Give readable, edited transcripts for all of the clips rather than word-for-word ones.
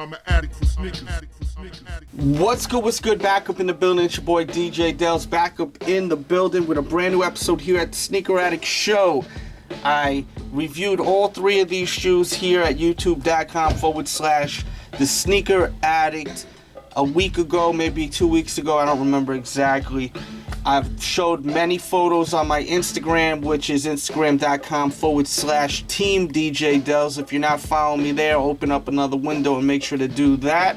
I'm an addict for sneakers. What's good? Back up in the building. It's your boy DJ Delz, back up in the building with a brand new episode here at the Sneaker Addict Show. I reviewed all three of these shoes here at youtube.com/the Sneaker Addict a week ago, maybe 2 weeks ago. I don't remember exactly. I've showed many photos on my Instagram, which is instagram.com/team DJ Delz. If you're not following me there, open up another window and make sure to do that.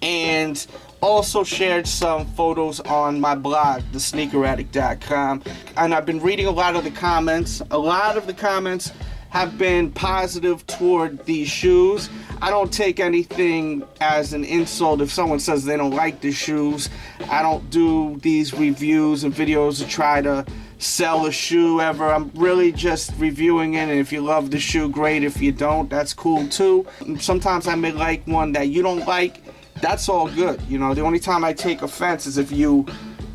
And also shared some photos on my blog, thesneakeraddict.com. And I've been reading a lot of the comments. A lot of the comments have been positive toward these shoes. I don't take anything as an insult if someone says they don't like the shoes. I don't do these reviews and videos to try to sell a shoe ever. I'm really just reviewing it, and if you love the shoe, great. If you don't, that's cool too. Sometimes I may like one that you don't like. That's all good. You know, the only time I take offense is if you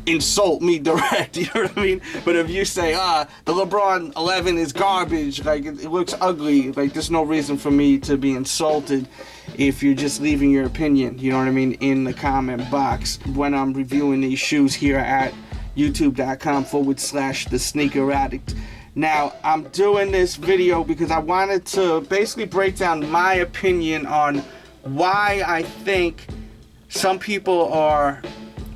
insult me direct, you know what I mean? But if you say, the Lebron 11 is garbage, like it looks ugly, like there's no reason for me to be insulted if you're just leaving your opinion, you know what I mean, in the comment box when I'm reviewing these shoes here at youtube.com/the Sneaker Addict. Now, I'm doing this video because I wanted to basically break down my opinion on why I think some people are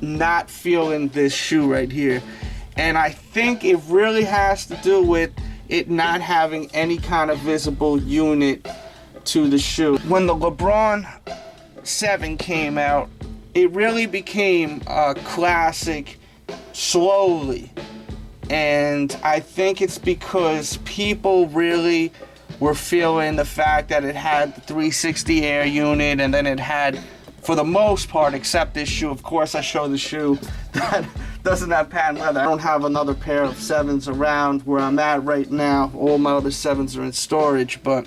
not feeling this shoe right here. And I think it really has to do with it not having any kind of visible unit to the shoe. When the Lebron 7 came out, it really became a classic slowly. And I think it's because people really were feeling the fact that it had the 360 air unit, and then it had, for the most part, except this shoe. Of course, I show the shoe that doesn't have patent leather. I don't have another pair of 7s around where I'm at right now. All my other 7s are in storage, but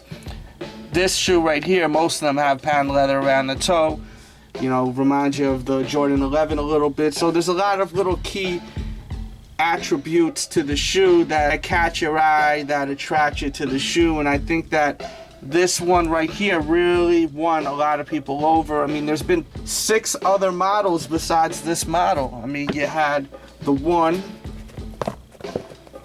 this shoe right here, most of them have patent leather around the toe. You know, reminds you of the Jordan 11 a little bit. So there's a lot of little key attributes to the shoe that catch your eye, that attract you to the shoe, and I think that this one right here really won a lot of people over. I mean, there's been 6 other models besides this model. I mean, you had the 1,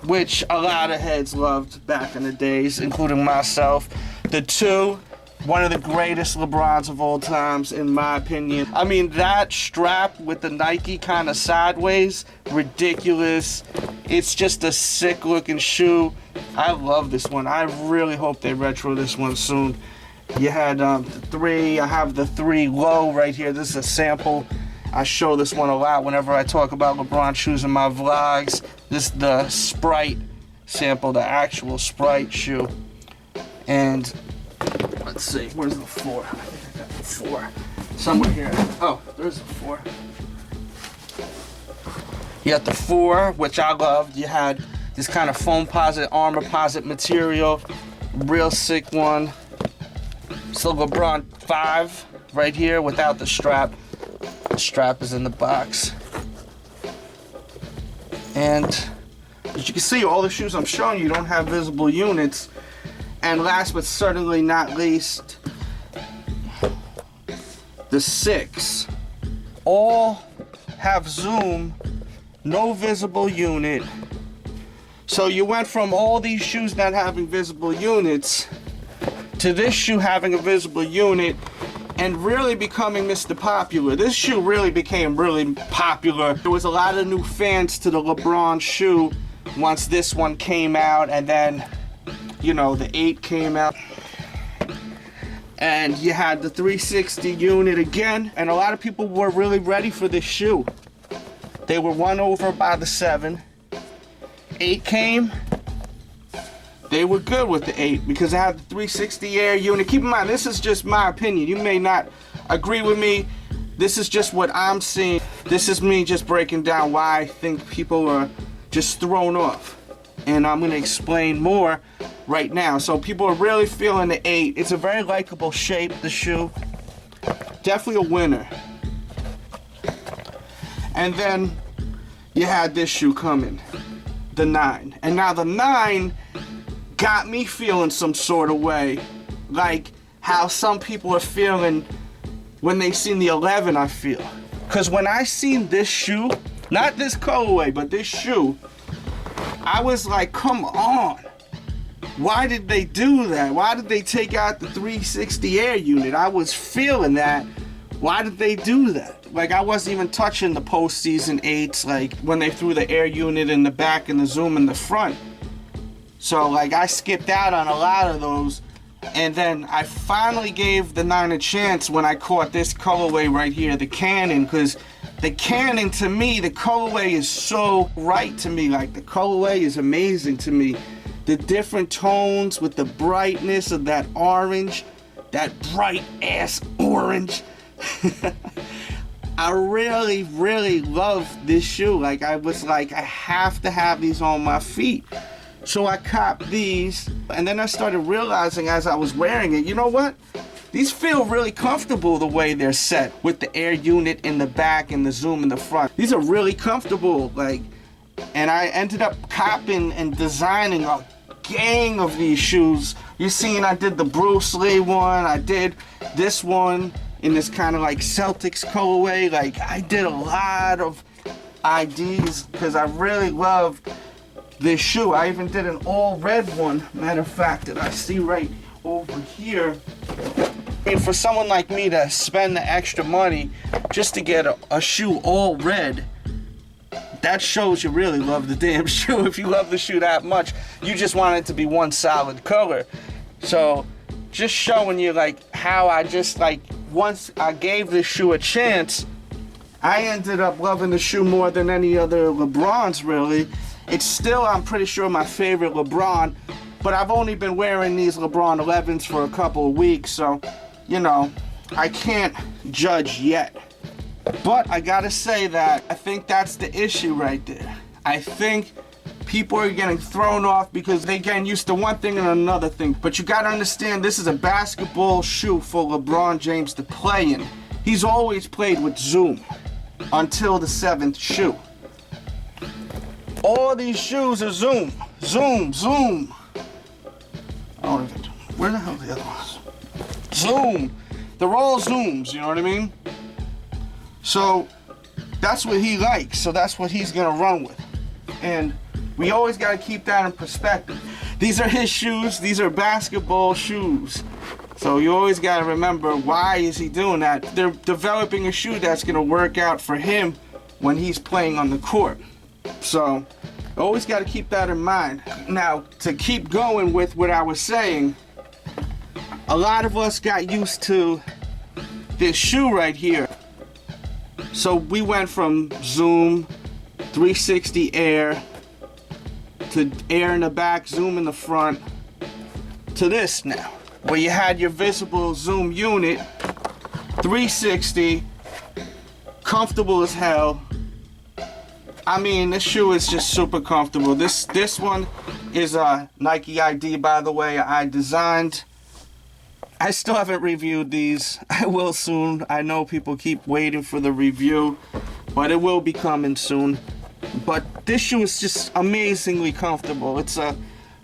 which a lot of heads loved back in the days, including myself. The 2, one of the greatest Lebrons of all times, in my opinion. I mean, that strap with the Nike kind of sideways, ridiculous. It's just a sick looking shoe. I love this one. I really hope they retro this one soon. You had the 3. I have the 3 low right here. This is a sample. I show this one a lot whenever I talk about LeBron shoes in my vlogs. This is the Sprite sample, the actual Sprite shoe. And let's see, where's the 4? I think I got the 4 somewhere here. Oh, there's the 4. You got the 4, which I loved. You had this kind of foam posit, armor posit material, real sick one. So LeBron 5 right here without the strap. The strap is in the box. And as you can see, all the shoes I'm showing you don't have visible units. And last but certainly not least, the 6. All have zoom, no visible unit. So you went from all these shoes not having visible units to this shoe having a visible unit and really becoming Mr. Popular. This shoe really became really popular. There was a lot of new fans to the LeBron shoe once this one came out, and then, you know, the 8 came out. And you had the 360 unit again, and a lot of people were really ready for this shoe. They were won over by the 7. 8 came, they were good with the 8 because it had the 360 air unit. Keep in mind, this is just my opinion. You may not agree with me. This is just what I'm seeing. This is me just breaking down why I think people are just thrown off. And I'm going to explain more right now. So people are really feeling the 8. It's a very likable shape, the shoe. Definitely a winner. And then you had this shoe coming, the 9. And now the 9 got me feeling some sort of way, like how some people are feeling when they seen the 11, I feel. Because when I seen this shoe, not this colorway, but this shoe, I was like, come on. Why did they do that? Why did they take out the 360 Air unit? I was feeling that. Why did they do that? Like, I wasn't even touching the postseason 8s, like when they threw the Air unit in the back and the Zoom in the front. So, like, I skipped out on a lot of those. And then I finally gave the 9 a chance when I caught this colorway right here, the Cannon, because the Cannon, to me, the colorway is so right to me. Like, the colorway is amazing to me. The different tones with the brightness of that orange, that bright ass orange. I really, really love this shoe. Like, I was like, I have to have these on my feet. So I copped these, and then I started realizing as I was wearing it, you know what? These feel really comfortable the way they're set, with the Air unit in the back and the Zoom in the front. These are really comfortable, like, and I ended up copping and designing a gang of these shoes. You've seen I did the Bruce Lee one, I did this one in this kind of like Celtics colorway. Like, I did a lot of IDs because I really loved this shoe. I even did an all red one, matter of fact, that I see right over here. I mean, for someone like me to spend the extra money just to get a shoe all red, that shows you really love the damn shoe. If you love the shoe that much, you just want it to be one solid color. So just showing you like how I just like, once I gave this shoe a chance, I ended up loving the shoe more than any other LeBrons really. It's still, I'm pretty sure, my favorite LeBron, but I've only been wearing these LeBron 11s for a couple of weeks, so, you know, I can't judge yet. But I gotta say that I think that's the issue right there. I think people are getting thrown off because they're getting used to one thing and another thing. But you gotta understand, this is a basketball shoe for LeBron James to play in. He's always played with Zoom until the 7th shoe. All these shoes are Zoom, Zoom, Zoom. I don't even, where the hell are the other ones? Zoom. They're all Zooms, you know what I mean? So that's what he likes, so that's what he's gonna run with. And we always gotta keep that in perspective. These are his shoes, these are basketball shoes. So you always gotta remember, why is he doing that? They're developing a shoe that's gonna work out for him when he's playing on the court. So always got to keep that in mind. Now, to keep going with what I was saying, a lot of us got used to this shoe right here. So we went from Zoom, 360 Air, to Air in the back, Zoom in the front, to this now, where you had your visible Zoom unit, 360, comfortable as hell. I mean, this shoe is just super comfortable. This one is a Nike ID, by the way, I designed. I still haven't reviewed these. I will soon. I know people keep waiting for the review, but it will be coming soon. But this shoe is just amazingly comfortable. It's a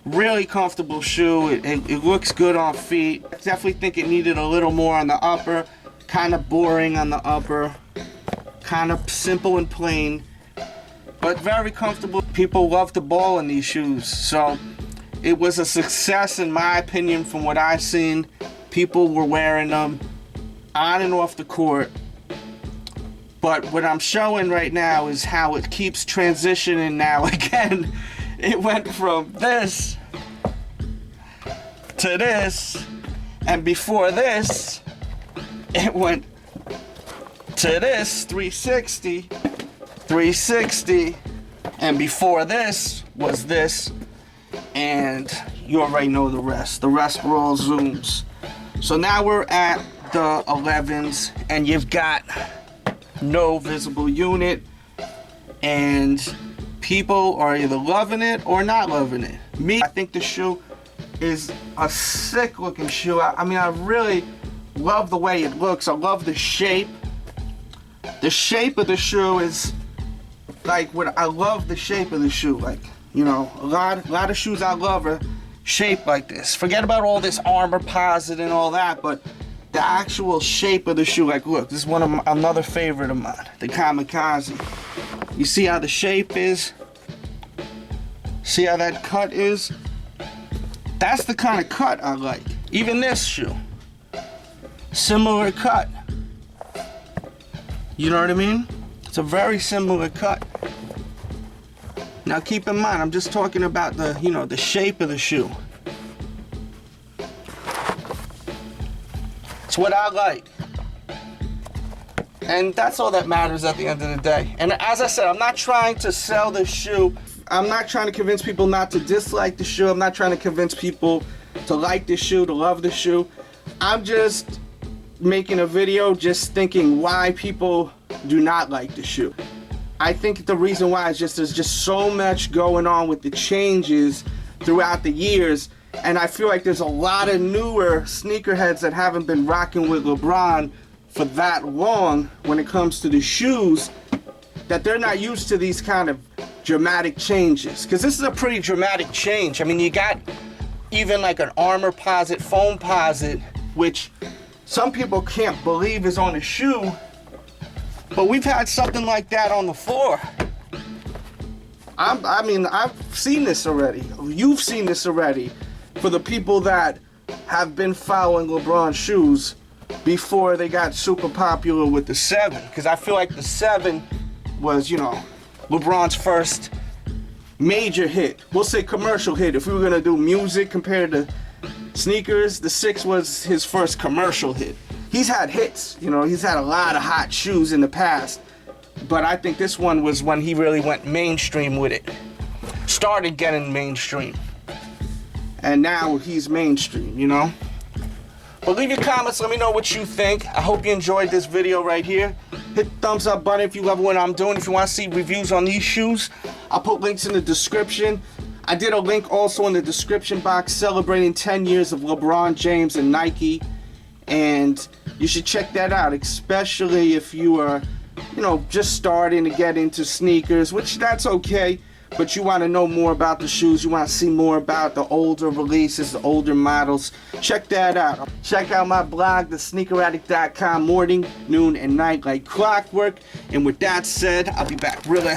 really comfortable shoe. It looks good on feet. I definitely think it needed a little more on the upper. Kind of boring on the upper. Kind of simple and plain, but very comfortable. People love the ball in these shoes, so it was a success in my opinion. From what I've seen, people were wearing them on and off the court. But what I'm showing right now is how it keeps transitioning now. Again, it went from this to this, and before this it went to this, 360, 360, and before this was this, and you already know the rest. The rest were all Zooms. So now we're at the 11s, and you've got no visible unit, and people are either loving it or not loving it. Me, I think the shoe is a sick looking shoe. I mean, I really love the way it looks. I love the shape. The shape of the shoe is like what I love. The shape of the shoe, like, you know, a lot of shoes I love are shaped like this. Forget about all this armor posit and all that, but the actual shape of the shoe. Like, look, this is another favorite of mine, the Kamikaze. You see how the shape is? See how that cut is? That's the kind of cut I like. Even this shoe, similar cut. You know what I mean? It's a very similar cut. Now keep in mind, I'm just talking about the, you know, the shape of the shoe. It's what I like. And that's all that matters at the end of the day. And as I said, I'm not trying to sell the shoe. I'm not trying to convince people not to dislike the shoe. I'm not trying to convince people to like the shoe, to love the shoe. I'm just making a video just thinking why people do not like the shoe. I think the reason why is just there's just so much going on with the changes throughout the years, and I feel like there's a lot of newer sneakerheads that haven't been rocking with LeBron for that long when it comes to the shoes, that they're not used to these kind of dramatic changes. Because this is a pretty dramatic change. I mean, you got even like an armor posit, foam posit, which some people can't believe is on a shoe, but we've had something like that on the floor. I mean, I've seen this already. You've seen this already. For the people that have been following LeBron's shoes before they got super popular with the 7. Because I feel like the 7 was, you know, LeBron's first major hit. We'll say commercial hit. If we were going to do music compared to sneakers, the 6 was his first commercial hit. He's had hits, you know, he's had a lot of hot shoes in the past, but I think this one was when he really went mainstream with it. Started getting mainstream. And now he's mainstream, you know? But leave your comments, let me know what you think. I hope you enjoyed this video right here. Hit the thumbs up button if you love what I'm doing. If you want to see reviews on these shoes, I'll put links in the description. I did a link also in the description box celebrating 10 years of LeBron James and Nike. And you should check that out, especially if you are, you know, just starting to get into sneakers, which that's okay. But you want to know more about the shoes, you want to see more about the older releases, the older models, check that out. Check out my blog, thesneakeraddict.com, morning, noon, and night like clockwork. And with that said, I'll be back really